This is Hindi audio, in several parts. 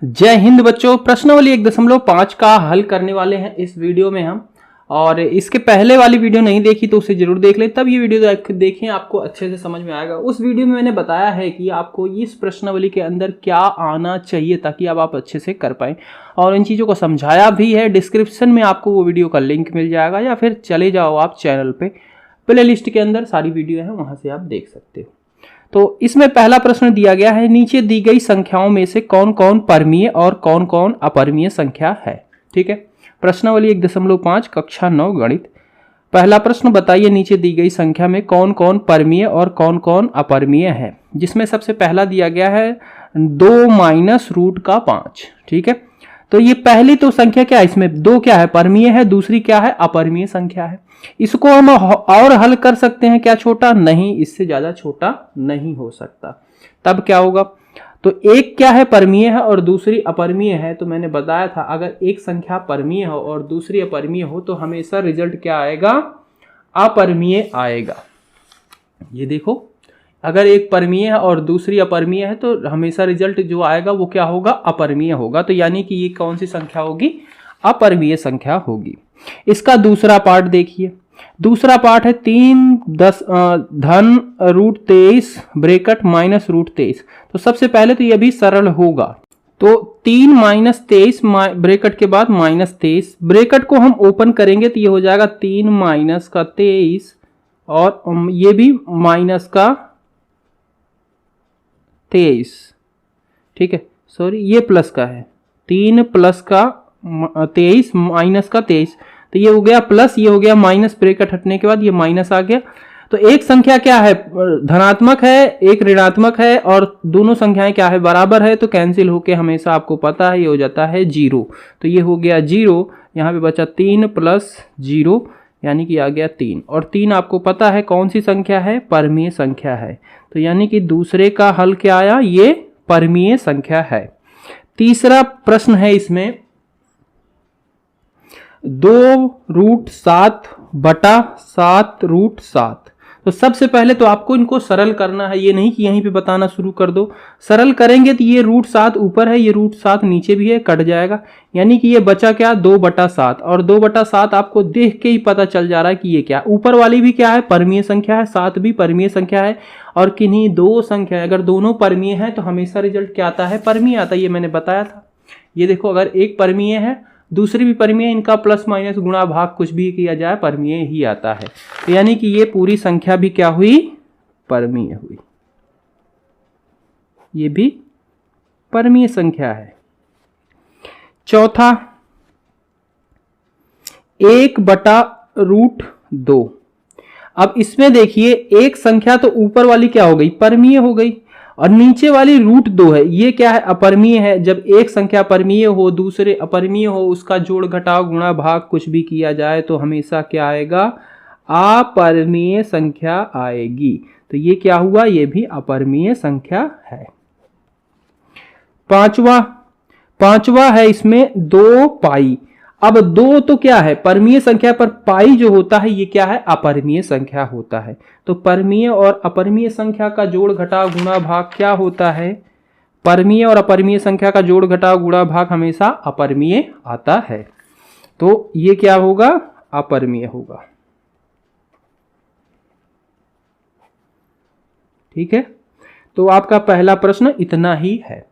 जय हिंद बच्चों। प्रश्नावली 1.5 का हल करने वाले हैं इस वीडियो में हम। और इसके पहले वाली वीडियो नहीं देखी तो उसे जरूर देख लें, तब ये वीडियो देखें, आपको अच्छे से समझ में आएगा। उस वीडियो में मैंने बताया है कि आपको इस प्रश्नावली के अंदर क्या आना चाहिए ताकि अब आप अच्छे से कर पाएं, और इन चीज़ों को समझाया भी है। डिस्क्रिप्शन में आपको वो वीडियो का लिंक मिल जाएगा, या फिर चले जाओ आप चैनल पे, प्ले लिस्ट के अंदर सारी वीडियो है, वहाँ से आप देख सकते हो। तो इसमें पहला प्रश्न दिया गया है, नीचे दी गई संख्याओं में से कौन कौन परमीय और कौन कौन अपरमीय संख्या है। ठीक है, प्रश्नावली 1.5 कक्षा 9 गणित। पहला प्रश्न, बताइए नीचे दी गई संख्या में कौन कौन परमीय और कौन कौन अपरमीय है। जिसमें सबसे पहला दिया गया है 2 माइनस रूट का 5। ठीक है, तो ये पहली तो संख्या क्या है, इसमें 2 क्या है, परमीय है, दूसरी क्या है, अपरमीय संख्या है। इसको हम और हल कर सकते हैं क्या, छोटा नहीं, इससे ज्यादा छोटा नहीं हो सकता। तब क्या होगा, तो एक क्या है, परमीय है और दूसरी अपरमीय है। तो मैंने बताया था अगर एक संख्या परमीय हो और दूसरी अपरमीय हो तो हमेशा रिजल्ट क्या आएगा, अपरमीय आएगा। ये देखो, अगर एक परमीय है और दूसरी अपरमीय है तो हमेशा रिजल्ट जो आएगा वो क्या होगा, अपरमीय होगा। तो यानी कि ये कौन सी संख्या होगी, अपरमीय संख्या होगी। इसका दूसरा पार्ट देखिए। दूसरा पार्ट है 3 धन रूट 23 ब्रैकेट माइनस रूट 23। तो सबसे पहले तो ये भी सरल होगा। तो 3 माइनस 23 ब्रैकेट के बाद माइनस 23, ब्रैकेट को हम ओपन करेंगे तो ये हो जाएगा 3 माइनस का 23 और ये भी माइनस का 23। ठीक है, सॉरी ये प्लस का है, 3 प्लस का 23 माइनस का 23, तो ये हो गया प्लस, ये हो गया माइनस, ब्रैकेट हटने के बाद ये माइनस आ गया। तो एक संख्या क्या है, धनात्मक है, एक ऋणात्मक है, और दोनों संख्याएं क्या है, बराबर है, तो कैंसिल होके हमेशा आपको पता है ये हो जाता है 0। तो ये हो गया 0, यहाँ पे बचा 3 प्लस 0 यानी कि आ गया 3, और 3 आपको पता है कौन सी संख्या है, परमीय संख्या है। तो यानी कि दूसरे का हल क्या आया, ये परमीय संख्या है। तीसरा प्रश्न है इसमें 2 रूट 7 बटा 7 रूट 7। तो सबसे पहले तो आपको इनको सरल करना है, ये नहीं कि यहीं पे बताना शुरू कर दो। सरल करेंगे तो ये रूट 7 ऊपर है, ये रूट 7 नीचे भी है, कट जाएगा। यानी कि ये बचा क्या, 2 बटा 7, और 2 बटा 7 आपको देख के ही पता चल जा रहा है कि ये क्या, ऊपर वाली भी क्या है, परमीय संख्या है, 7 भी परमीय संख्या है। और किन्हीं दो संख्या अगर दोनों परमीय है तो हमेशा रिजल्ट क्या आता है, परमीय आता है, ये मैंने बताया था। ये देखो, अगर एक परमीय है दूसरी भी परमीय, इनका प्लस माइनस गुणा भाग कुछ भी किया जाए परमीय ही आता है। तो यानी कि ये पूरी संख्या भी क्या हुई, परमीय हुई, ये भी परमीय संख्या है। चौथा 1 बटा रूट 2। अब इसमें देखिए, एक संख्या तो ऊपर वाली क्या हो गई, परमीय हो गई, और नीचे वाली रूट 2 है, ये क्या है, अपरमीय है। जब एक संख्या परमीय हो दूसरे अपरमीय हो, उसका जोड़ घटाव गुणा भाग कुछ भी किया जाए तो हमेशा क्या आएगा, अपरमीय संख्या आएगी। तो ये क्या हुआ, ये भी अपरमीय संख्या है। पांचवा है इसमें 2 पाई। अब 2 तो क्या है, परमीय संख्या, पर पाई जो होता है ये क्या है, अपरमीय संख्या होता है। तो परमीय और अपरमीय संख्या का जोड़ घटाव गुणा भाग क्या होता है, परमीय और अपरमीय संख्या का जोड़ घटाव गुणा भाग हमेशा अपरमीय आता है। तो ये क्या होगा, अपरमीय होगा। ठीक है, तो आपका पहला प्रश्न इतना ही है।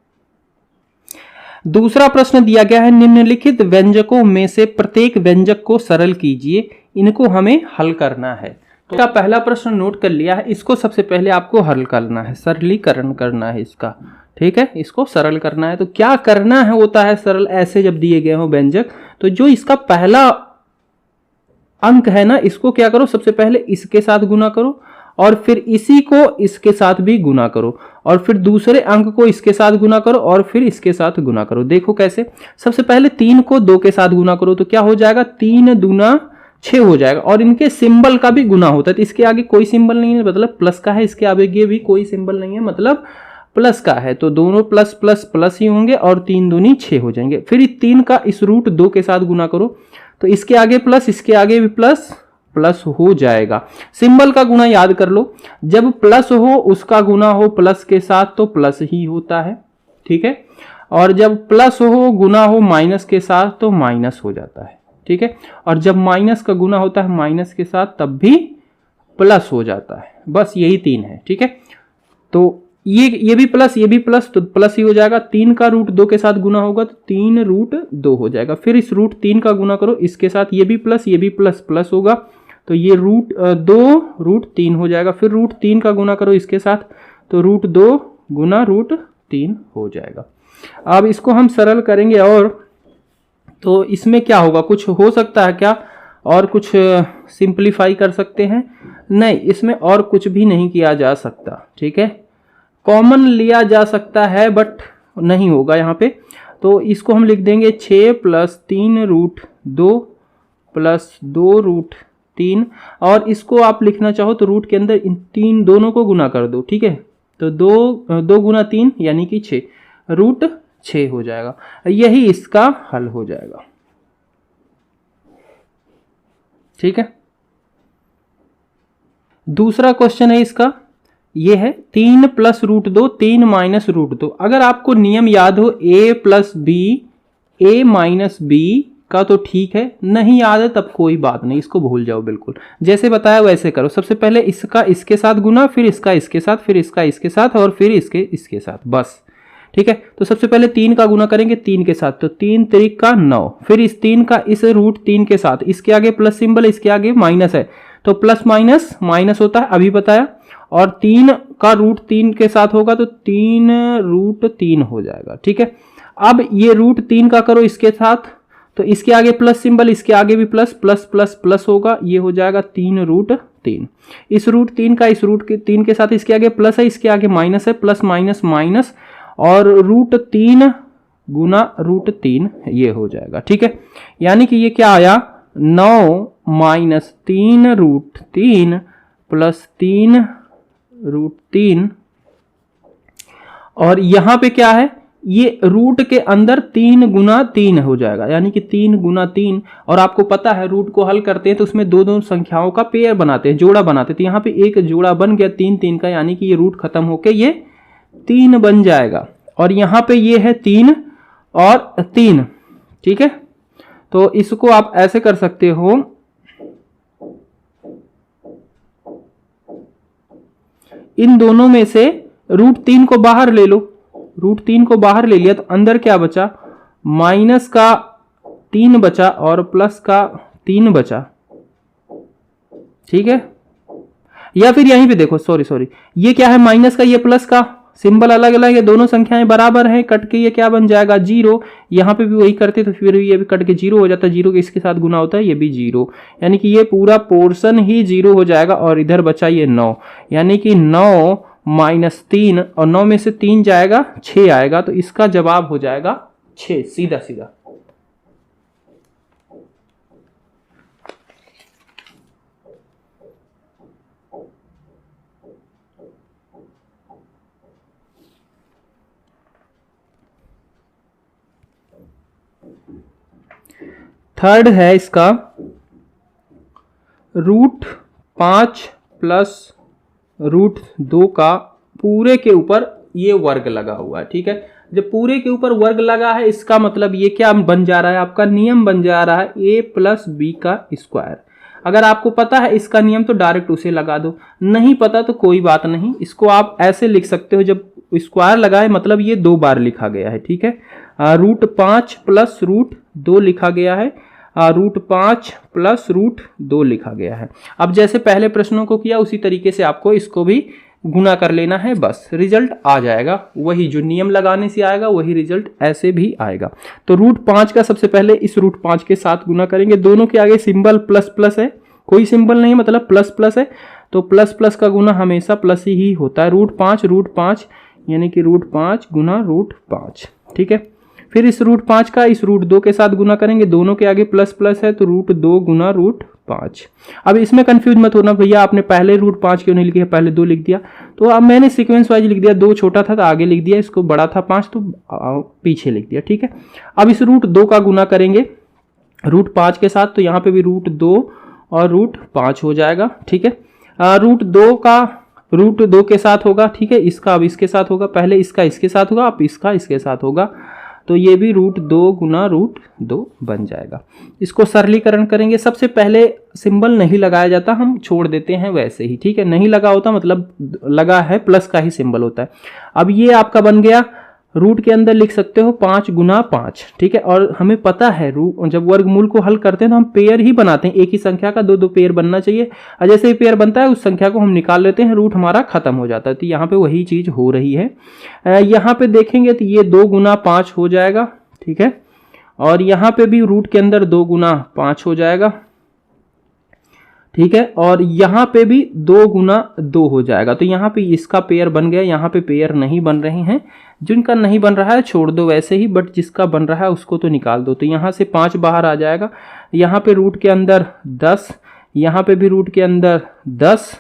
दूसरा प्रश्न दिया गया है, निम्नलिखित व्यंजकों में से प्रत्येक व्यंजक को सरल कीजिए, इनको हमें हल करना है। तो का पहला प्रश्न नोट कर लिया है, इसको सबसे पहले आपको हल करना है, सरलीकरण करना है इसका। ठीक है, इसको सरल करना है। तो क्या करना है होता है सरल, ऐसे जब दिए गए हो व्यंजक, तो जो इसका पहला अंक है ना, इसको क्या करो, सबसे पहले इसके साथ गुना करो, और फिर इसी को इसके साथ भी गुना करो, और फिर दूसरे अंक को इसके साथ गुना करो, और फिर इसके साथ गुना करो। देखो कैसे, सबसे पहले 3 को 2 के साथ गुना करो तो क्या हो जाएगा, 3 दूना 6 हो जाएगा। और इनके सिंबल का भी गुना होता है, तो इसके आगे कोई सिंबल नहीं है मतलब प्लस का है, इसके आगे भी कोई सिंबल नहीं है मतलब प्लस का है। तो दोनों प्लस प्लस प्लस ही होंगे, और 3 दूनी 6 हो जाएंगे। फिर 3 का इस रूट 2 के साथ गुना करो, तो इसके आगे प्लस, इसके आगे भी प्लस प्लस हो जाएगा। सिंबल का गुना याद कर लो, जब प्लस हो उसका गुना हो प्लस के साथ तो प्लस ही होता है। ठीक है, और जब प्लस हो गुना हो माइनस के साथ तो माइनस हो जाता है, ठीक है। और जब माइनस का गुना होता है माइनस के साथ तब भी प्लस हो जाता है। बस यही 3 है, ठीक है। तो ये भी प्लस तो प्लस ही हो जाएगा। 3 का रूट 2 के साथ गुना होगा तो 3 रूट 2 हो जाएगा। फिर इस रूट 3 का गुना करो इसके साथ, ये भी प्लस प्लस होगा तो ये रूट 2 रूट 3 हो जाएगा। फिर रूट 3 का गुना करो इसके साथ तो रूट 2 गुना रूट 3 हो जाएगा। अब इसको हम सरल करेंगे और तो इसमें क्या होगा, कुछ हो सकता है क्या और कुछ सिंप्लीफाई कर सकते हैं? नहीं, इसमें और कुछ भी नहीं किया जा सकता, ठीक है। कॉमन लिया जा सकता है बट नहीं होगा यहाँ पे। तो इसको हम लिख देंगे 6 प्लस 3 रूट 2 प्लस 2 रूट 3, और इसको आप लिखना चाहो तो रूट के अंदर इन 3 दोनों को गुना कर दो, ठीक है। तो 2 गुना 3 यानी कि 6 रूट 6 हो जाएगा। यही इसका हल हो जाएगा, ठीक है। दूसरा क्वेश्चन है इसका, ये है 3 प्लस रूट 2 3 माइनस रूट 2। अगर आपको नियम याद हो a plus B a minus B का तो ठीक है, नहीं याद है तब कोई बात नहीं, इसको भूल जाओ बिल्कुल। जैसे बताया वैसे करो। सबसे पहले इसका इसके साथ गुना, फिर इसका इसके साथ, फिर इसका इसके साथ और फिर इसके साथ, बस, ठीक है। तो सबसे पहले 3 का गुना करेंगे 3 के साथ तो 3 त्रिक का 9, फिर इस 3 का इस रूट 3 के साथ, इसके आगे प्लस सिंबल इसके आगे माइनस है तो प्लस माइनस माइनस होता है, अभी बताया। और 3 का रूट 3 के साथ होगा तो 3 रूट 3 हो जाएगा, ठीक है। अब ये रूट 3 का करो इसके साथ तो इसके आगे प्लस सिंबल, इसके आगे भी प्लस प्लस प्लस प्लस होगा, ये हो जाएगा 3 रूट 3। इस रूट 3 का इस रूट के 3 के साथ इसके आगे प्लस है, इसके आगे माइनस है, प्लस माइनस माइनस और रूट 3 गुना रूट 3 ये हो जाएगा, ठीक है। यानी कि ये क्या आया 9 माइनस 3 रूट 3 प्लस 3 रूट 3, और यहां पे क्या है ये रूट के अंदर 3 गुना 3 हो जाएगा, यानी कि 3 गुना 3। और आपको पता है रूट को हल करते हैं तो उसमें दो संख्याओं का पेयर बनाते हैं, जोड़ा बनाते हैं। तो यहाँ पे एक जोड़ा बन गया 3 3 का, यानी कि ये रूट खत्म होके ये 3 बन जाएगा। और यहाँ पे ये है 3 और 3, ठीक है। तो इसको आप ऐसे कर सकते हो, इन दोनों में से रूट 3 को बाहर ले लो, रूट 3 को बाहर ले लिया तो अंदर क्या बचा, माइनस का 3 बचा और प्लस का 3 बचा, ठीक है। या फिर यहीं पे देखो, सॉरी ये क्या है माइनस का, ये प्लस का, सिंबल अलग अलग है, दोनों संख्याएं बराबर हैं, कट के ये क्या बन जाएगा 0। यहां पे भी वही करते तो फिर ये भी कट के 0 हो जाता है, 0 के इसके साथ गुना होता है, ये भी 0, यानी कि ये पूरा पोर्शन ही 0 हो जाएगा। और इधर बचा ये 9, यानी कि 9 माइनस 3 और 9 में से 3 जाएगा 6 आएगा, तो इसका जवाब हो जाएगा 6, सीधा सीधा। थर्ड है इसका रूट 5 प्लस रूट 2 का पूरे के ऊपर ये वर्ग लगा हुआ है, ठीक है। जब पूरे के ऊपर वर्ग लगा है इसका मतलब ये क्या बन जा रहा है, आपका नियम बन जा रहा है a प्लस बी का स्क्वायर। अगर आपको पता है इसका नियम तो डायरेक्ट उसे लगा दो, नहीं पता तो कोई बात नहीं, इसको आप ऐसे लिख सकते हो, जब स्क्वायर लगाए मतलब ये 2 बार लिखा गया है, ठीक है। रूट 5 प्लस रूट 2 लिखा गया है, रूट 5 प्लस रूट 2 लिखा गया है। अब जैसे पहले प्रश्नों को किया उसी तरीके से आपको इसको भी गुना कर लेना है, बस रिजल्ट आ जाएगा, वही जो नियम लगाने से आएगा वही रिजल्ट ऐसे भी आएगा। तो रूट 5 का सबसे पहले इस रूट 5 के साथ गुना करेंगे, दोनों के आगे सिंबल प्लस प्लस है, कोई सिंबल नहीं मतलब प्लस प्लस है, तो प्लस प्लस का गुना हमेशा प्लस ही होता है। रूट 5 यानी कि रूट 5 गुना रूट 5, ठीक है। फिर इस रूट 5 का इस रूट 2 के साथ गुना करेंगे, दोनों के आगे प्लस प्लस है तो रूट 2 गुना रूट 5। अब इसमें कंफ्यूज मत होना भैया आपने पहले रूट 5 क्यों नहीं लिखा, पहले 2 लिख दिया। तो अब मैंने सीक्वेंस वाइज लिख दिया, 2 छोटा था तो आगे लिख दिया, इसको बड़ा था 5 तो पीछे लिख दिया, ठीक है। अब इस रूट 2 का गुना करेंगे रूट 5 के साथ, तो यहाँ पे भी रूट 2 और रूट 5 हो जाएगा, ठीक है। रूट 2 का रूट 2 के साथ होगा, ठीक है। इसका अब इसके साथ होगा, पहले इसका इसके साथ होगा, अब इसका इसके साथ होगा। तो ये भी √2 गुना √2 बन जाएगा। इसको सरलीकरण करेंगे। सबसे पहले सिंबल नहीं लगाया जाता, हम छोड़ देते हैं वैसे ही, ठीक है। नहीं लगा होता मतलब लगा है प्लस का ही सिंबल होता है। अब ये आपका बन गया, रूट के अंदर लिख सकते हो 5 गुना 5, ठीक है। और हमें पता है जब वर्गमूल को हल करते हैं तो हम पेयर ही बनाते हैं, एक ही संख्या का दो पेयर बनना चाहिए। और जैसे ही पेयर बनता है उस संख्या को हम निकाल लेते हैं, रूट हमारा खत्म हो जाता है। तो यहाँ पे वही चीज हो रही है। यहाँ पे देखेंगे तो ये 2 गुना 5 हो जाएगा, ठीक है। और यहाँ पे भी रूट के अंदर 2 गुना 5 हो जाएगा, ठीक है। और यहाँ पे भी 2 गुना 2 हो जाएगा। तो यहाँ पे इसका पेयर बन गया, यहाँ पे पेयर नहीं बन रहे हैं। जिनका नहीं बन रहा है छोड़ दो वैसे ही, बट जिसका बन रहा है उसको तो निकाल दो। तो यहाँ से 5 बाहर आ जाएगा, यहाँ पे रूट के अंदर 10, यहाँ पे भी रूट के अंदर 10,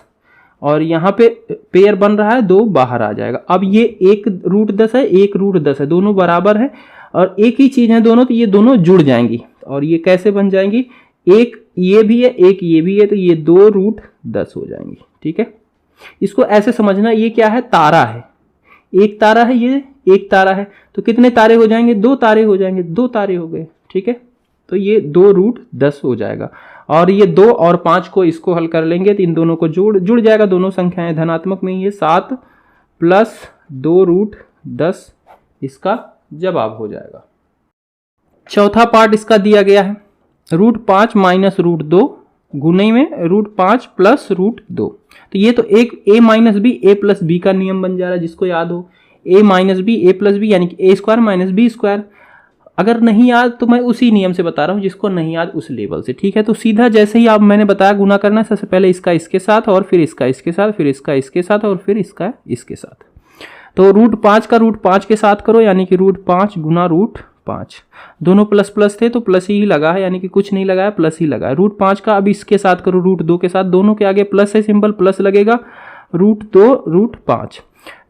और यहाँ पे पेयर बन रहा है 2 बाहर आ जाएगा। अब ये एक √10 है, एक √10 है, दोनों बराबर है और एक ही चीज है दोनों, तो ये दोनों जुड़ जाएंगी। और ये कैसे बन जाएंगी, एक ये भी है एक ये भी है, तो ये 2 √10 हो जाएंगी, ठीक है। इसको ऐसे समझना, ये क्या है, तारा है, एक तारा है, ये एक तारा है, तो कितने तारे हो जाएंगे, 2 तारे हो जाएंगे, 2 तारे हो गए, ठीक है। तो ये 2 √10 हो जाएगा। और ये 2 और 5 को इसको हल कर लेंगे तो इन दोनों को जुड़ जाएगा, दोनों संख्याएं धनात्मक में ही है। 7 प्लस 2 √10 इसका जवाब हो जाएगा। चौथा पार्ट इसका दिया गया है, √5 माइनस √2 गुणे में √5 प्लस √2। तो ये तो एक a minus B A plus B का नियम बन जा रहा है, जिसको याद हो, a minus B A plus B यानी कि a² माइनस b²। अगर नहीं याद तो मैं उसी नियम से बता रहा हूं, जिसको नहीं याद उस लेवल से, ठीक है। तो सीधा जैसे ही आप मैंने बताया गुना करना है, सबसे पहले इसका इसके साथ, और फिर इसका इसके साथ, फिर इसका इसके साथ, और फिर इसका इसके साथ। तो √5 का √5 के साथ करो, यानी कि √5 गुना √5। दोनों प्लस प्लस थे तो प्लस ही लगा है, यानी कि कुछ नहीं लगाया, प्लस ही लगा है। √5 का अब इसके साथ करो, √2 के साथ, दोनों के आगे प्लस है सिंबल, प्लस लगेगा, √2 √5।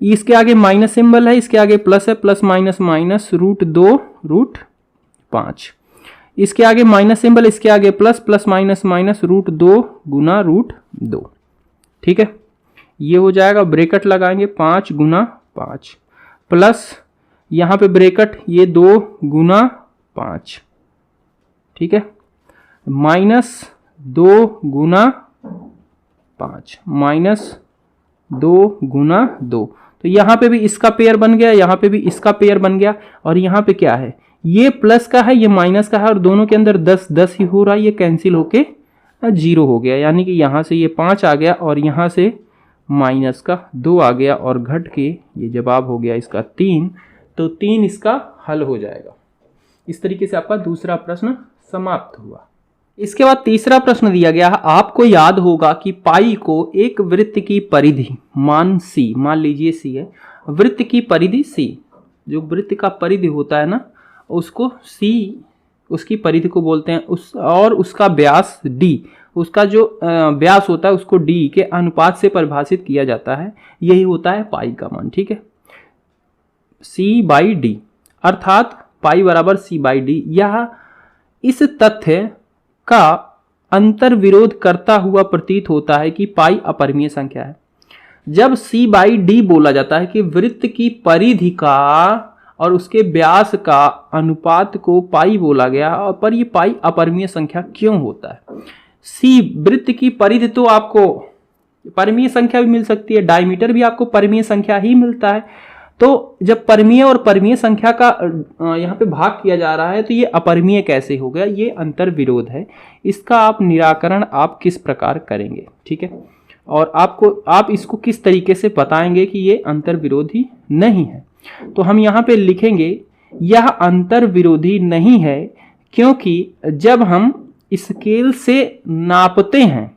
इसके आगे माइनस सिंबल है, इसके आगे प्लस है, प्लस माइनस माइनस, √2 √5। इसके आगे माइनस सिंबल, इसके आगे प्लस, प्लस माइनस माइनस, √2 गुना √2, ठीक है। ये हो जाएगा, ब्रेकेट लगाएंगे 5 गुना 5 प्लस यहां पे ब्रेकेट ये 2 गुना 5, ठीक है, माइनस 2 गुना 5 माइनस 2 गुना 2। तो यहां पे भी इसका पेयर बन गया, यहां पे भी इसका पेयर बन गया। और यहां पे क्या है, ये प्लस का है, ये माइनस का है, और दोनों के अंदर 10 10 ही हो रहा है, ये कैंसिल होके 0 हो गया। यानी कि यहां से ये 5 आ गया और यहां से माइनस का 2 आ गया, और घट के ये जवाब हो गया इसका 3। तो 3 इसका हल हो जाएगा। इस तरीके से आपका दूसरा प्रश्न समाप्त हुआ। इसके बाद तीसरा प्रश्न दिया गया है, आपको याद होगा कि पाई को एक वृत्त की परिधि मान लीजिए सी है, वृत्त की परिधि सी, जो वृत्त का परिधि होता है ना, उसको सी, उसकी परिधि को बोलते हैं, और उसका व्यास d, उसका जो व्यास होता है उसको d के अनुपात से परिभाषित किया जाता है। यही होता है पाई का मान, ठीक है, c/d, अर्थात पाई बराबर c/d। यह इस तथ्य का अंतर विरोध करता हुआ प्रतीत होता है कि पाई अपरिमेय संख्या है। जब c/d बोला जाता है कि वृत्त की परिधि का और उसके व्यास का अनुपात को पाई बोला गया, और पर ये पाई अपरिमेय संख्या क्यों होता है। c वृत्त की परिधि तो आपको परिमेय संख्या भी मिल सकती है, डायमीटर भी आपको परिमेय संख्या ही मिलता है। तो जब परिमेय और परिमेय संख्या का यहाँ पे भाग किया जा रहा है तो ये अपरिमेय कैसे हो गया, ये अंतर विरोध है। इसका आप निराकरण आप किस प्रकार करेंगे, ठीक है, और आप इसको किस तरीके से बताएंगे कि ये अंतर विरोधी नहीं है। तो हम यहाँ पे लिखेंगे यह अंतर विरोधी नहीं है क्योंकि जब हम स्केल से नापते हैं,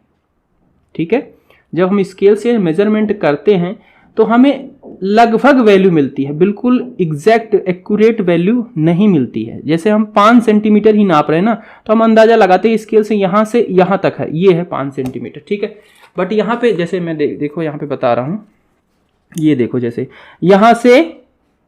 ठीक है, जब हम स्केल से मेजरमेंट करते हैं तो हमें लगभग वैल्यू मिलती है, बिल्कुल एग्जैक्ट एक्यूरेट वैल्यू नहीं मिलती है। जैसे हम 5 सेंटीमीटर ही नाप रहे हैं ना, तो हम अंदाजा लगाते हैं स्केल से यहां तक है, ये है 5 सेंटीमीटर, ठीक है। बट यहाँ पे जैसे मैं देखो यहाँ पे बता रहा हूं, ये देखो जैसे यहां से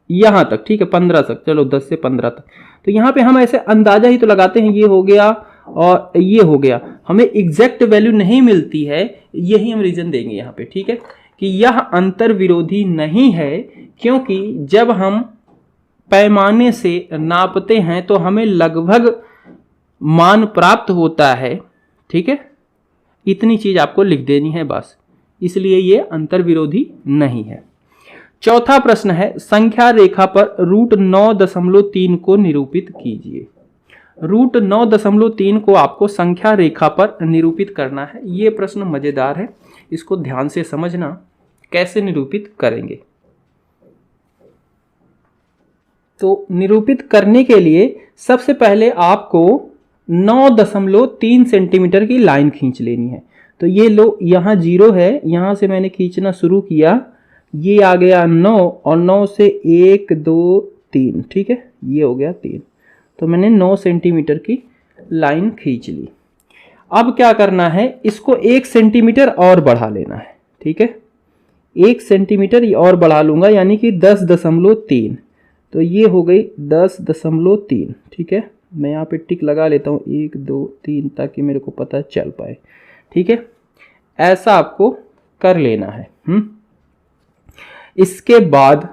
यहां तक, ठीक है, 15 तक, चलो 10 से 15 तक, तो यहाँ पे हम ऐसे अंदाजा ही तो लगाते हैं, ये हो गया और ये हो गया, हमें एग्जैक्ट वैल्यू नहीं मिलती है। यही हम रीजन देंगे यहाँ पे, ठीक है, कि यह अंतर विरोधी नहीं है क्योंकि जब हम पैमाने से नापते हैं तो हमें लगभग मान प्राप्त होता है। ठीक है, इतनी चीज आपको लिख देनी है बस, इसलिए ये अंतर विरोधी नहीं है। चौथा प्रश्न है, संख्या रेखा पर √9.3 को निरूपित कीजिए। √9.3 को आपको संख्या रेखा पर निरूपित करना है। ये प्रश्न मजेदार है, इसको ध्यान से समझना कैसे निरूपित करेंगे। तो निरूपित करने के लिए सबसे पहले आपको 9.3 सेंटीमीटर की लाइन खींच लेनी है। तो ये लो, यहाँ 0 है, यहाँ से मैंने खींचना शुरू किया, ये आ गया 9 और 9 से 1 2 3, ठीक है, ये हो गया 3। तो मैंने 9 सेंटीमीटर की लाइन खींच ली। अब क्या करना है, इसको 1 सेंटीमीटर और बढ़ा लेना है। ठीक है, 1 सेंटीमीटर और बढ़ा लूँगा, यानी कि 10.3। तो ये हो गई 10.3। ठीक है, मैं यहाँ पे टिक लगा लेता हूँ 1 2 3 ताकि मेरे को पता चल पाए। ठीक है, ऐसा आपको कर लेना है। इसके बाद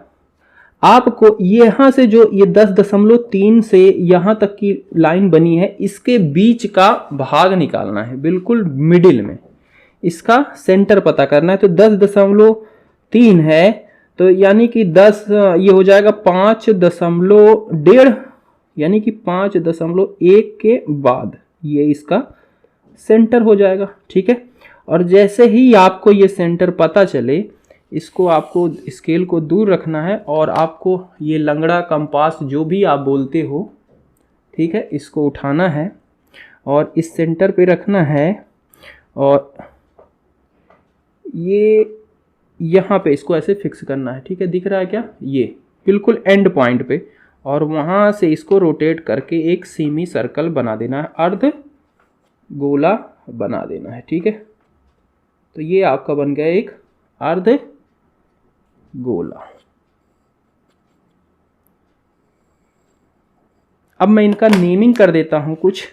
आपको यहाँ से जो ये 10.3 से यहाँ तक की लाइन बनी है, इसके बीच का भाग निकालना है, बिल्कुल मिडिल में इसका सेंटर पता करना है। तो 10.3 है, तो यानी कि 10 ये हो जाएगा 5.1, यानी कि 5.1 के बाद ये इसका सेंटर हो जाएगा। ठीक है, और जैसे ही आपको ये सेंटर पता चले, इसको आपको स्केल को दूर रखना है और आपको ये लंगड़ा कंपास जो भी आप बोलते हो, ठीक है, इसको उठाना है और इस सेंटर पे रखना है और ये यहाँ पे इसको ऐसे फिक्स करना है। ठीक है, दिख रहा है क्या, ये बिल्कुल एंड पॉइंट पे, और वहाँ से इसको रोटेट करके एक सेमी सर्कल बना देना है, अर्ध गोला बना देना है। ठीक है, तो ये आपका बन गया एक अर्ध गोला। अब मैं इनका नेमिंग कर देता हूं कुछ।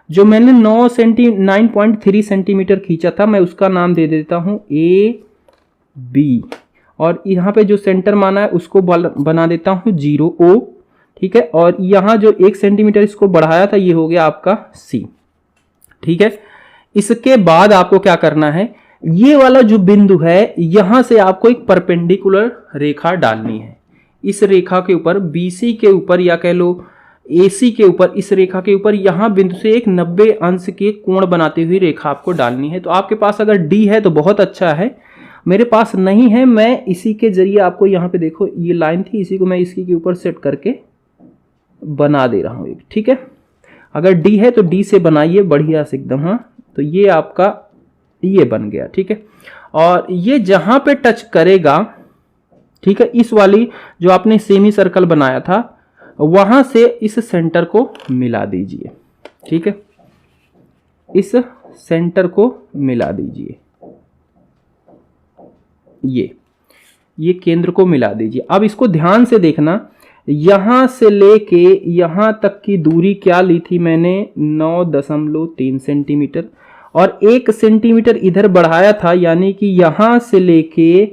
जो मैंने 9.3 सेंटीमीटर खींचा था, मैं उसका नाम दे देता हूं AB, और यहाँ पे जो सेंटर माना है उसको बना देता हूं 0O। ठीक है, और यहाँ जो 1 सेंटीमीटर इसको बढ़ाया था, ये हो गया आपका C। ठीक है, इसके बाद आपको क्या करना है, ये वाला जो बिंदु है, यहां से आपको एक परपेंडिकुलर रेखा डालनी है। इस रेखा के ऊपर, BC के ऊपर या कह लो AC के ऊपर, इस रेखा के ऊपर यहाँ बिंदु से एक 90 अंश के कोण बनाती हुई रेखा आपको डालनी है। तो आपके पास अगर D है तो बहुत अच्छा है, मेरे पास नहीं है, मैं इसी के जरिए आपको यहाँ पे देखो ये लाइन थी, इसी को मैं इसी के ऊपर सेट करके बना दे रहा हूँ एक। ठीक है, अगर D है तो D से बनाइए बढ़िया से एकदम। हाँ, तो ये आपका ये बन गया। ठीक है, और ये जहां पे टच करेगा, ठीक है, इस वाली जो आपने सेमी सर्कल बनाया था, वहां से इस सेंटर को मिला दीजिए। ठीक है, इस सेंटर को मिला दीजिए, ये केंद्र को मिला दीजिए। अब इसको ध्यान से देखना, यहां से लेके यहां तक की दूरी क्या ली थी मैंने, 9.3 सेंटीमीटर, और 1 सेंटीमीटर इधर बढ़ाया था, यानी कि यहां से लेके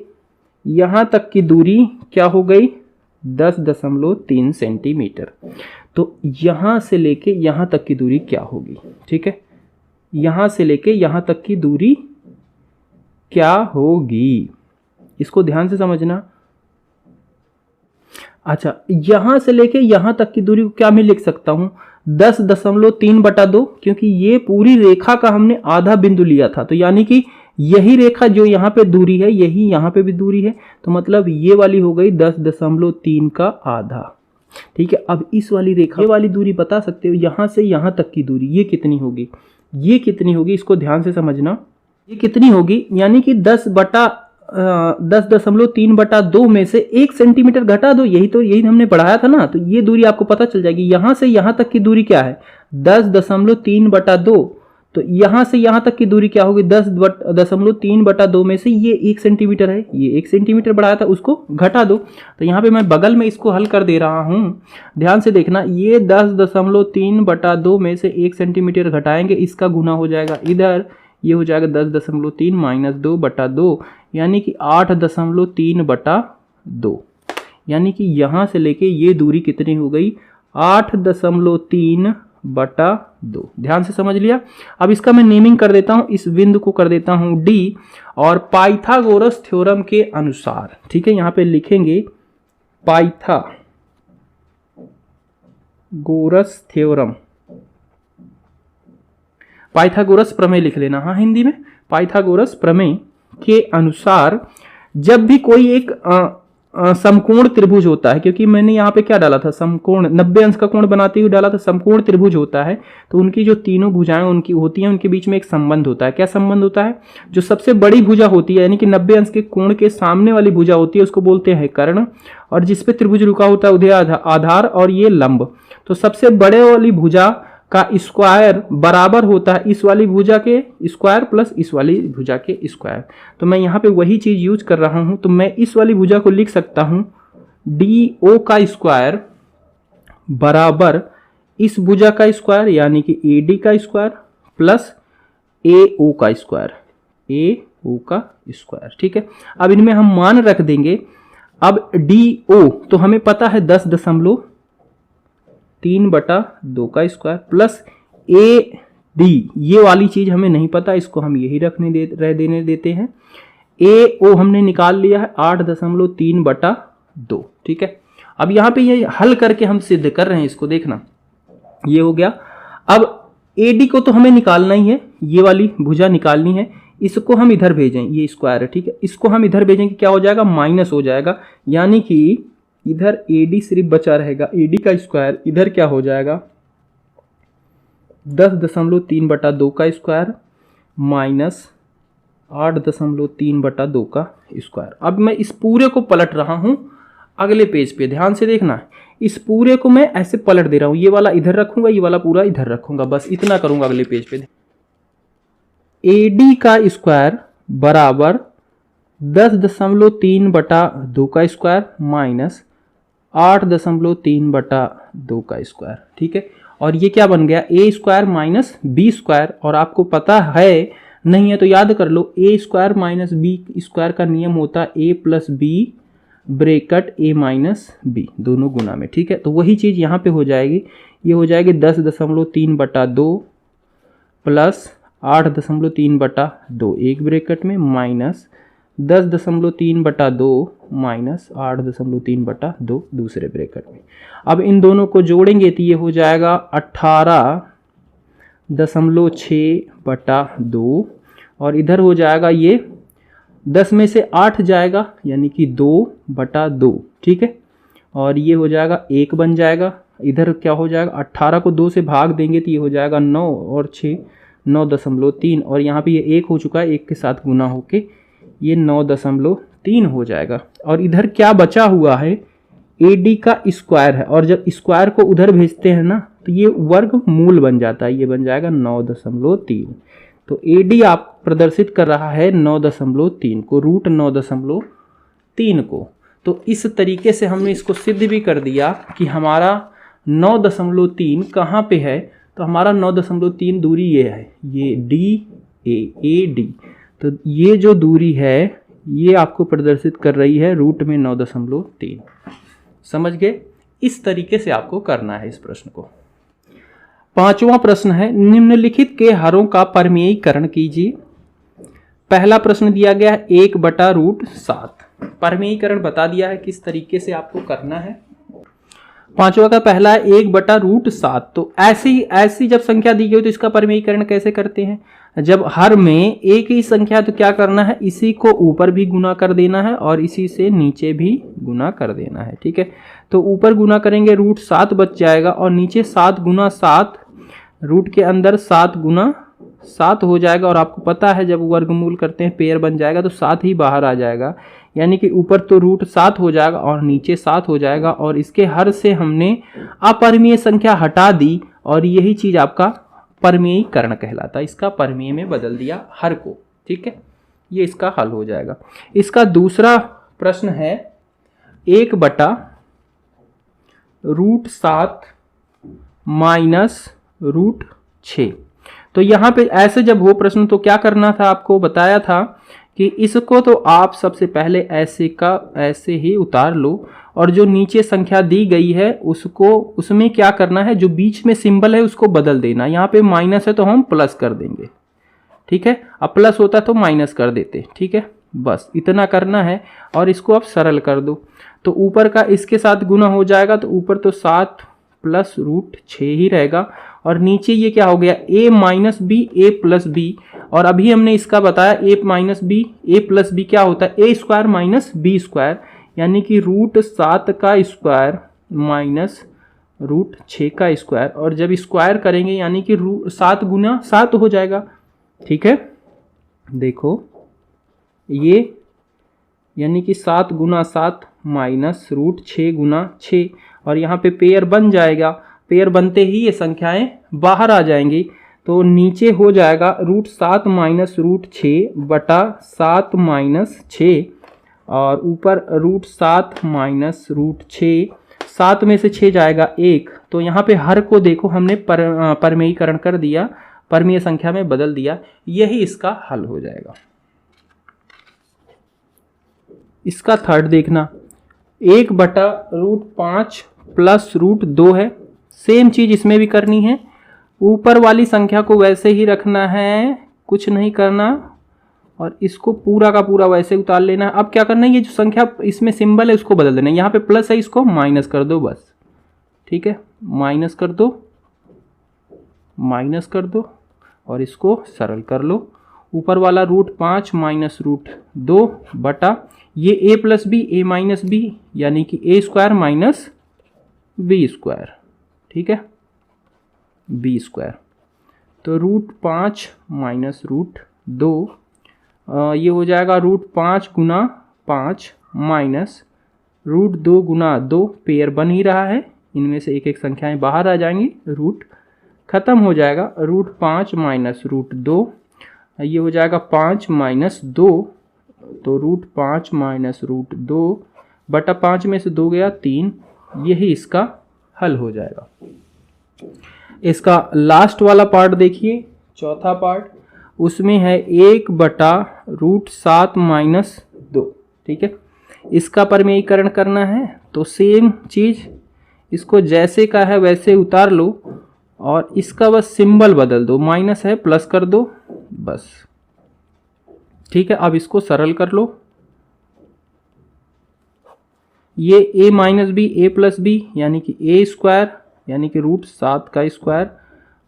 यहां तक की दूरी क्या हो गई, 10.3 सेंटीमीटर। तो यहां से लेके यहां तक की दूरी क्या होगी। ठीक है, यहां से लेके यहां तक की दूरी क्या होगी, इसको ध्यान से समझना। अच्छा, यहां से लेके यहां तक की दूरी को क्या मैं लिख सकता हूं, 10.3/2, क्योंकि ये पूरी रेखा का हमने आधा बिंदु लिया था। तो यानी कि यही रेखा जो यहाँ पे दूरी है, यही यहाँ पे भी दूरी है, तो मतलब ये वाली हो गई 10.3 का आधा। ठीक है, अब इस वाली रेखा, ये वाली दूरी बता सकते हो, यहाँ से यहाँ तक की दूरी ये कितनी होगी, ये कितनी होगी, इसको ध्यान से समझना। ये कितनी होगी, यानी कि 10.3/2 में से 1 सेंटीमीटर घटा दो, यही हमने बढ़ाया था ना, तो ये दूरी आपको पता चल जाएगी। यहां से यहां तक की दूरी क्या है, 10.3/2, तो यहां से यहां तक की दूरी क्या होगी, 10.3/2 में से ये 1 सेंटीमीटर है, ये 1 सेंटीमीटर बढ़ाया था, उसको घटा दो। तो यहाँ पे मैं बगल में इसको हल कर दे रहा हूं, ध्यान से देखना। ये 10.3/2 में से 1 सेंटीमीटर घटाएंगे, इसका गुना हो जाएगा इधर, ये हो जाएगा 10.3 - 2/2, यानी कि 8.3/2। यानी कि यहाँ से लेके ये दूरी कितनी हो गई 8.3/2। ध्यान से समझ लिया। अब इसका मैं नेमिंग कर देता हूं, इस बिंदु को कर देता हूं D, और पाइथागोरस थ्योरम के अनुसार, ठीक है, यहां पे लिखेंगे पाइथागोरस थ्योरम, पाइथागोरस प्रमेय लिख लेना, हाँ हिंदी में पाइथागोरस प्रमेय के अनुसार जब भी कोई एक समकोण त्रिभुज होता है, क्योंकि मैंने यहाँ पे क्या डाला था, समकोण 90 अंश का कोण बनाते हुए डाला था, समकोण त्रिभुज होता है तो उनकी जो तीनों भुजाएं उनकी होती हैं उनके बीच में एक संबंध होता है। क्या संबंध होता है? जो सबसे बड़ी भुजा होती है यानी कि 90 अंश के कोण के सामने वाली भुजा होती है उसको बोलते हैं कर्ण, और जिसपे त्रिभुज रुका होता है उधर आधार और ये लंब। तो सबसे बड़े वाली भुजा का स्क्वायर बराबर होता है इस वाली भुजा के स्क्वायर प्लस इस वाली भुजा के स्क्वायर। तो मैं यहाँ पे वही चीज यूज कर रहा हूं, तो मैं इस वाली भुजा को लिख सकता हूं DO का स्क्वायर बराबर इस भुजा का स्क्वायर यानी कि AD का स्क्वायर प्लस AO का स्क्वायर, AO का स्क्वायर, ठीक है। अब इनमें हम मान रख देंगे। अब DO तो हमें पता है 10.3/2 का स्क्वायर प्लस AD, ये वाली चीज हमें नहीं पता, इसको हम यही देने देते हैं। AO हमने निकाल लिया है 8.3/2, ठीक है। अब यहाँ पे ये हल करके हम सिद्ध कर रहे हैं, इसको देखना, ये हो गया। अब AD को तो हमें निकालना ही है, ये वाली भुजा निकालनी है, इसको हम इधर भेजें, ये स्क्वायर है, ठीक है, इसको हम इधर भेजेंगे, क्या हो जाएगा, माइनस हो जाएगा, यानी कि इधर AD सिर्फ बचा रहेगा, AD का स्क्वायर इधर क्या हो जाएगा 10.3/2 का स्क्वायर माइनस 8.3/2 का स्क्वायर। अब मैं इस पूरे को पलट रहा हूं अगले पेज पे, ध्यान से देखना, इस पूरे को मैं ऐसे पलट दे रहा हूं, ये वाला इधर रखूंगा, ये वाला पूरा इधर रखूंगा, बस इतना करूंगा अगले पेज पे। AD का स्क्वायर बराबर 10.3/2 का स्क्वायर माइनस 8.3/2 का स्क्वायर, ठीक है। और ये क्या बन गया, A square minus B square, और आपको पता है नहीं है तो याद कर लो, A square minus B square का नियम होता है A plus B bracket A minus B दोनों गुना में, ठीक है। तो वही चीज यहाँ पे हो जाएगी, ये हो जाएगी 10.3/2 प्लस 8.3/2 एक ब्रेकेट में माइनस 10.3/2 माइनस 8.3/2 दूसरे ब्रैकेट में। अब इन दोनों को जोड़ेंगे तो ये हो जाएगा 18.6/2, और इधर हो जाएगा ये 10 में से 8 जाएगा यानी कि 2/2, ठीक है। और ये हो जाएगा 1 बन जाएगा, इधर क्या हो जाएगा 18 को 2 से भाग देंगे तो ये हो जाएगा 9 और 6 9.3, और यहाँ पे ये 1 हो चुका है, 1 के साथ गुना होके ये 9.3 हो जाएगा। और इधर क्या बचा हुआ है AD का स्क्वायर है, और जब स्क्वायर को उधर भेजते हैं ना तो ये वर्ग मूल बन जाता है, ये बन जाएगा 9.3। तो AD आप प्रदर्शित कर रहा है 9.3 को, रूट 9.3 को। तो इस तरीके से हमने इसको सिद्ध भी कर दिया कि हमारा 9.3 कहाँ पे है, तो हमारा 9.3 दूरी ये है, ये AD। तो ये जो दूरी है ये आपको प्रदर्शित कर रही है रूट में 9.3। समझ गए? इस तरीके से आपको करना है इस प्रश्न को। पांचवा प्रश्न है, निम्नलिखित के हरों का परमेयीकरण कीजिए। पहला प्रश्न दिया गया है 1/√7। परमेयीकरण बता दिया है किस तरीके से आपको करना है। पांचवा का पहला है 1/√7। तो ऐसी जब संख्या दी गई तो इसका परमेयीकरण कैसे करते हैं? जब हर में एक ही संख्या तो क्या करना है, इसी को ऊपर भी गुना कर देना है और इसी से नीचे भी गुना कर देना है, ठीक है। तो ऊपर गुना करेंगे √7 बच जाएगा, और नीचे 7 गुना 7, रूट के अंदर 7 गुना 7 हो जाएगा। और आपको पता है जब वर्गमूल करते हैं पेयर बन जाएगा तो 7 ही बाहर आ जाएगा, यानी कि ऊपर तो √7 हो जाएगा और नीचे 7 हो जाएगा। और इसके हर से हमने अपरिमेय संख्या हटा दी और यही चीज आपका परमेयीकरण कहलाता है। इसका परमेय में बदल दिया हर को, ठीक है। ये इसका हल हो जाएगा। इसका दूसरा प्रश्न है 1/√7 माइनस √6। तो यहाँ पे ऐसे जब हो प्रश्न तो क्या करना था, आपको बताया था कि इसको तो आप सबसे पहले ऐसे का ऐसे ही उतार लो और जो नीचे संख्या दी गई है उसको उसमें क्या करना है, जो बीच में सिंबल है उसको बदल देना। यहाँ पे माइनस है तो हम प्लस कर देंगे, ठीक है। अब प्लस होता तो माइनस कर देते, ठीक है। बस इतना करना है और इसको आप सरल कर दो। तो ऊपर का इसके साथ गुना हो जाएगा तो ऊपर तो 7 प्लस रूट 6 ही रहेगा, और नीचे ये क्या हो गया, a minus B A plus B. और अभी हमने इसका बताया a minus B A plus B क्या होता है, a square minus B square, यानी कि रूट 7 का स्क्वायर माइनस रूट 6 का स्क्वायर। और जब स्क्वायर करेंगे यानी कि 7 गुना 7 हो जाएगा, ठीक है। देखो ये यानी कि 7 गुना 7 माइनस रूट 6 गुना 6, और यहाँ पे पेयर बन जाएगा। पेयर बनते ही ये संख्याएं बाहर आ जाएंगी, तो नीचे हो जाएगा रूट 7 माइनस रूट 6 बटा 7 माइनस 6, और ऊपर रूट 7 माइनस रूट 6, 7 में से 6 जाएगा 1। तो यहाँ पे हर को देखो हमने परमेयीकरण कर दिया, परमीय संख्या में बदल दिया, यही इसका हल हो जाएगा। इसका थर्ड देखना, 1 बटा रूट 5 प्लस रूट 2 है। सेम चीज इसमें भी करनी है, ऊपर वाली संख्या को वैसे ही रखना है, कुछ नहीं करना, और इसको पूरा का पूरा वैसे उतार लेना है। अब क्या करना है, ये जो संख्या इसमें सिंबल है उसको बदल देना है। यहाँ पे प्लस है, इसको माइनस कर दो बस, ठीक है। माइनस कर दो, माइनस कर दो, और इसको सरल कर लो। ऊपर वाला रूट 5 माइनस रूट 2 बटा ये a plus B A minus B, यानी कि a square minus B square, ठीक है, बी स्क्वायर। तो रूट 5 माइनस रूट 2, ये हो जाएगा रूट 5 गुना 5 माइनस रूट 2 गुना 2, पेयर बन ही रहा है, इनमें से एक एक संख्याएं बाहर आ जाएंगी, रूट खत्म हो जाएगा। रूट 5 माइनस रूट 2, ये हो जाएगा 5 माइनस 2, तो रूट 5 माइनस रूट 2 बटा 5 में से 2 गया 3, यही इसका हल हो जाएगा। इसका लास्ट वाला पार्ट देखिए, चौथा पार्ट, उसमें है 1 बटा रूट 7 माइनस 2, ठीक है। इसका परमेयीकरण करना है, तो सेम चीज, इसको जैसे का है वैसे उतार लो, और इसका बस सिंबल बदल दो, माइनस है प्लस कर दो बस, ठीक है। अब इसको सरल कर लो, ये a minus B A plus B, यानी कि a स्क्वायर यानी कि रूट 7 का स्क्वायर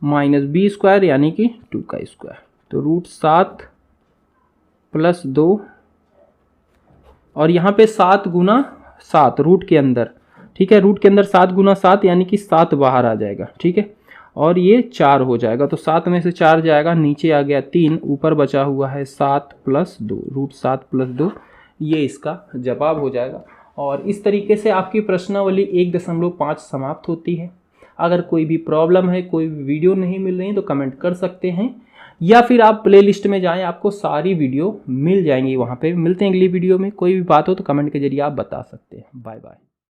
माइनस बी स्क्वायर यानी कि 2 का स्क्वायर। तो रूट 7 प्लस 2, और यहाँ पे 7 गुना 7 रूट के अंदर, ठीक है, रूट के अंदर 7 गुना 7 यानी कि 7 बाहर आ जाएगा, ठीक है। और ये 4 हो जाएगा, तो 7 में से 4 जाएगा, नीचे आ गया 3, ऊपर बचा हुआ है 7 प्लस 2, रूट 7 प्लस 2, ये इसका जवाब हो जाएगा। और इस तरीके से आपकी प्रश्नावली 1.5 समाप्त होती है। अगर कोई भी प्रॉब्लम है, कोई भी वीडियो नहीं मिल रही है, तो कमेंट कर सकते हैं, या फिर आप प्लेलिस्ट में जाएं, आपको सारी वीडियो मिल जाएंगी वहाँ पे। मिलते हैं अगली वीडियो में, कोई भी बात हो तो कमेंट के जरिए आप बता सकते हैं। Bye bye.